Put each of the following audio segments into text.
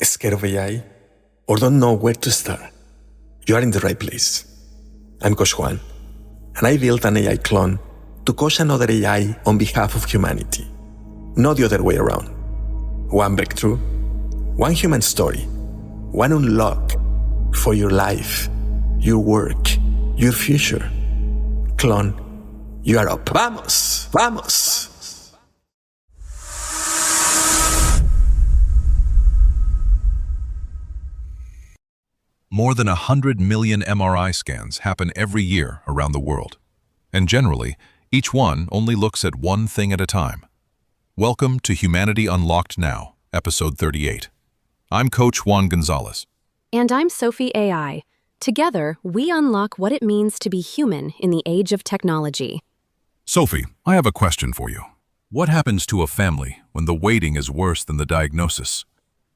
Scared of AI? Or don't know where to start? You are in the right place. I'm Coach Juan, and I built an AI clone to coach another AI on behalf of humanity, not the other way around. One breakthrough, one human story, one unlock for your life, your work, your future. Clone, you are up. Vamos, vamos. More than 100 million MRI scans happen every year around the world. And generally, each one only looks at one thing at a time. Welcome to Humanity Unlocked Now, Episode 38. I'm Coach Juan Gonzalez. And I'm Sophie AI. Together, we unlock what it means to be human in the age of technology. Sophie, I have a question for you. What happens to a family when the waiting is worse than the diagnosis?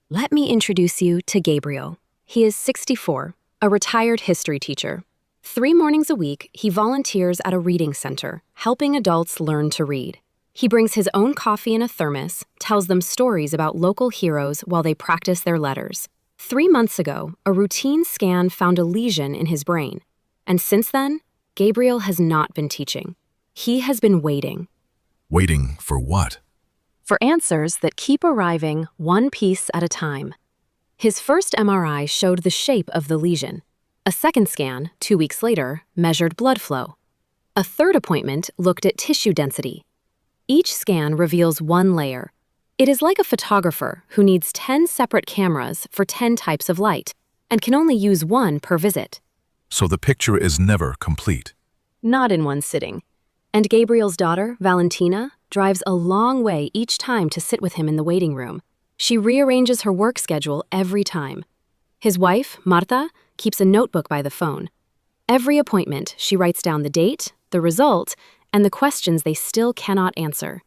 Let me introduce you to Gabriel. He is 64, a retired history teacher. 3 mornings a week, he volunteers at a reading center, helping adults learn to read. He brings his own coffee in a thermos, tells them stories about local heroes while they practice their letters. 3 months ago, a routine scan found a lesion in his brain. And since then, Gabriel has not been teaching. He has been waiting. Waiting for what? For answers that keep arriving one piece at a time. His first MRI showed the shape of the lesion. A second scan, 2 weeks later, measured blood flow. A third appointment looked at tissue density. Each scan reveals one layer. It is like a photographer who needs 10 separate cameras for 10 types of light and can only use one per visit. So the picture is never complete. Not in one sitting. And Gabriel's daughter, Valentina, drives a long way each time to sit with him in the waiting room. She rearranges her work schedule every time. His wife, Marta, keeps a notebook by the phone. Every appointment, she writes down the date, the result, and the questions they still cannot answer.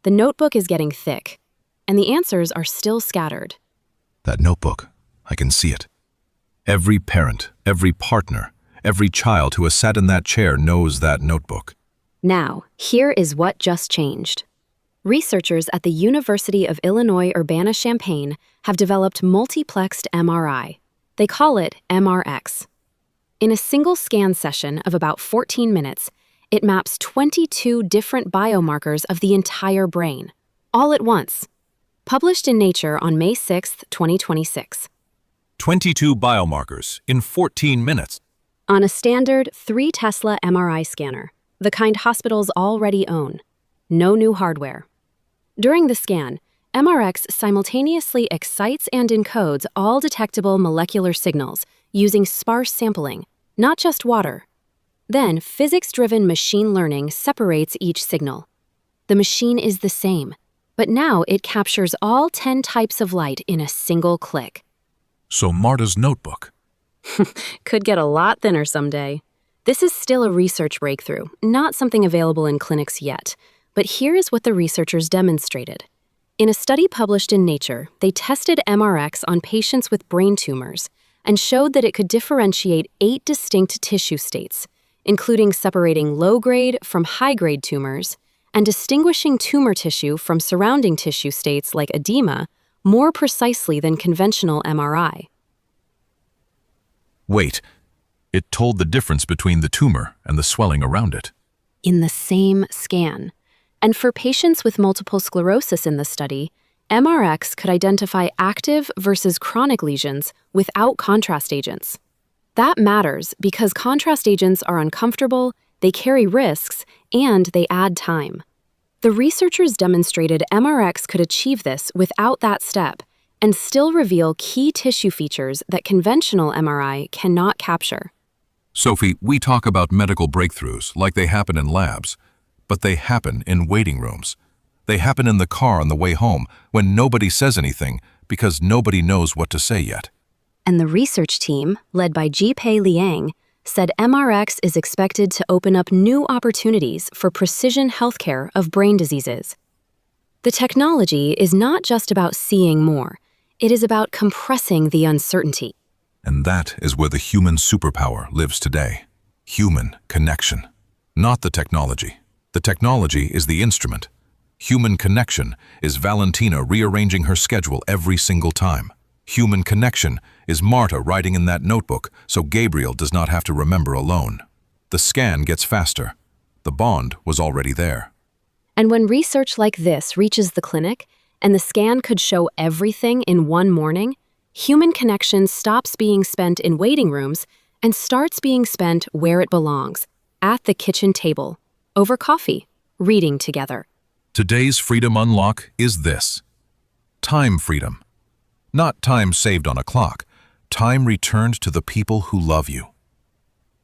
The notebook is getting thick, and the answers are still scattered. That notebook, I can see it. Every parent, every partner, every child who has sat in that chair knows that notebook. Now, here is what just changed. Researchers at the University of Illinois Urbana-Champaign have developed Multiplexed MRI. They call it MRX. In a single scan session of about 14 minutes, it maps 22 different biomarkers of the entire brain, all at once. Published in Nature on May 6, 2026. 22 biomarkers in 14 minutes. On a standard 3 Tesla MRI scanner, the kind hospitals already own. No new hardware. During the scan, MRX simultaneously excites and encodes all detectable molecular signals using sparse sampling, not just water. Then, physics-driven machine learning separates each signal. The machine is the same, but now it captures all 10 types of light in a single click. So Marta's notebook. Could get a lot thinner someday. This is still a research breakthrough, not something available in clinics yet. But here is what the researchers demonstrated. In a study published in Nature, they tested MRX on patients with brain tumors and showed that it could differentiate 8 distinct tissue states, including separating low-grade from high-grade tumors and distinguishing tumor tissue from surrounding tissue states like edema more precisely than conventional MRI. Wait, it told the difference between the tumor and the swelling around it. In the same scan. And for patients with multiple sclerosis in the study, MRX could identify active versus chronic lesions without contrast agents. That matters because contrast agents are uncomfortable, they carry risks, and they add time. The researchers demonstrated MRX could achieve this without that step and still reveal key tissue features that conventional MRI cannot capture. Sophie, we talk about medical breakthroughs like they happen in labs. But they happen in waiting rooms. They happen in the car on the way home when nobody says anything because nobody knows what to say yet. And the research team, led by Zhi-Pei Liang, said MRX is expected to open up new opportunities for precision healthcare of brain diseases. The technology is not just about seeing more. It is about compressing the uncertainty. And that is where the human superpower lives today. Human connection, not the technology. The technology is the instrument. Human connection is Valentina rearranging her schedule every single time. Human connection is Marta writing in that notebook so Gabriel does not have to remember alone. The scan gets faster. The bond was already there. And when research like this reaches the clinic, and the scan could show everything in one morning, human connection stops being spent in waiting rooms and starts being spent where it belongs, at the kitchen table, over coffee, reading together. Today's freedom unlock is this: time freedom. Not time saved on a clock, time returned to the people who love you.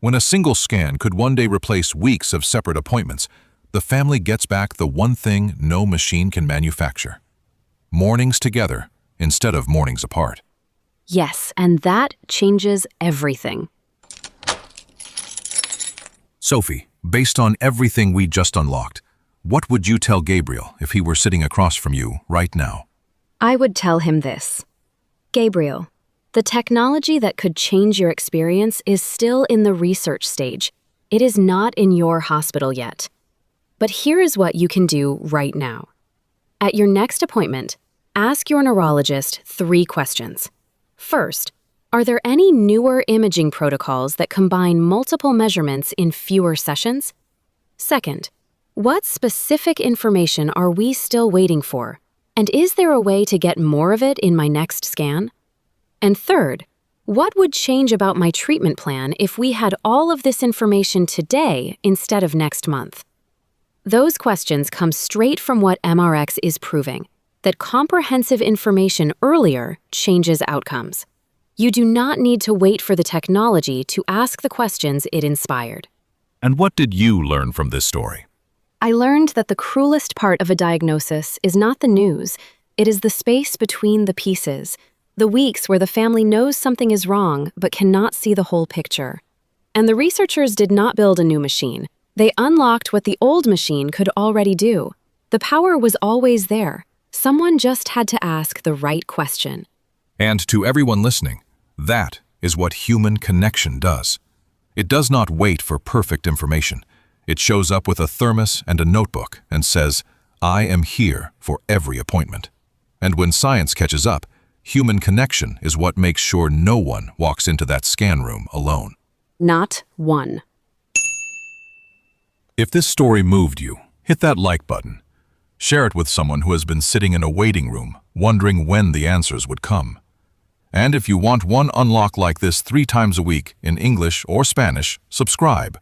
When a single scan could one day replace weeks of separate appointments, the family gets back the one thing no machine can manufacture: mornings together instead of mornings apart. Yes, and that changes everything. Sophie, based on everything we just unlocked, what would you tell Gabriel if he were sitting across from you right now? I would tell him this. Gabriel, the technology that could change your experience is still in the research stage. It is not in your hospital yet. But here is what you can do right now. At your next appointment, ask your neurologist 3 questions. First, are there any newer imaging protocols that combine multiple measurements in fewer sessions? Second, what specific information are we still waiting for? And is there a way to get more of it in my next scan? And third, what would change about my treatment plan if we had all of this information today instead of next month? Those questions come straight from what MRX is proving, that comprehensive information earlier changes outcomes. You do not need to wait for the technology to ask the questions it inspired. And what did you learn from this story? I learned that the cruelest part of a diagnosis is not the news, it is the space between the pieces, the weeks where the family knows something is wrong but cannot see the whole picture. And the researchers did not build a new machine. They unlocked what the old machine could already do. The power was always there. Someone just had to ask the right question. And to everyone listening, that is what human connection does. It does not wait for perfect information. It shows up with a thermos and a notebook and says, I am here for every appointment. And when science catches up, human connection is what makes sure no one walks into that scan room alone. Not one. If this story moved you, hit that like button. Share it with someone who has been sitting in a waiting room, wondering when the answers would come. And if you want one unlock like this 3 times a week in English or Spanish, subscribe.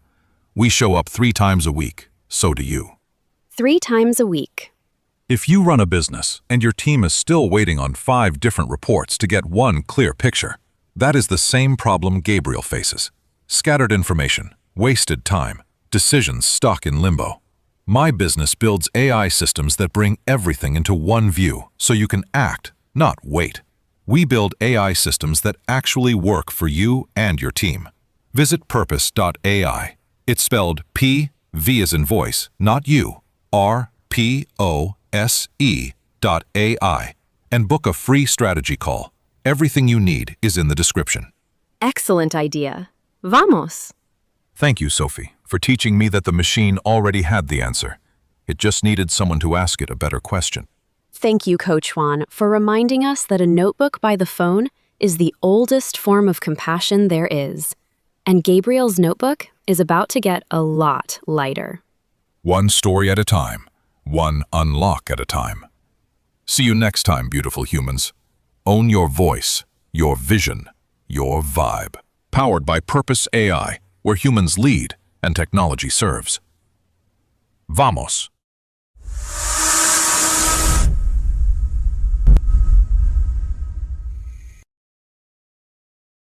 We show up 3 times a week, so do you. 3 times a week. If you run a business and your team is still waiting on 5 different reports to get one clear picture, that is the same problem Gabriel faces. Scattered information, wasted time, decisions stuck in limbo. My business builds AI systems that bring everything into one view so you can act, not wait. We build AI systems that actually work for you and your team. Visit purpose.ai. It's spelled P, V as in voice, not you, RPOSE.ai, and book a free strategy call. Everything you need is in the description. Excellent idea. Vamos! Thank you, Sophie, for teaching me that the machine already had the answer. It just needed someone to ask it a better question. Thank you, Coach Juan, for reminding us that a notebook by the phone is the oldest form of compassion there is. And Gabriel's notebook is about to get a lot lighter. One story at a time, one unlock at a time. See you next time, beautiful humans. Own your voice, your vision, your vibe. Powered by Purpose AI, where humans lead and technology serves. Vamos!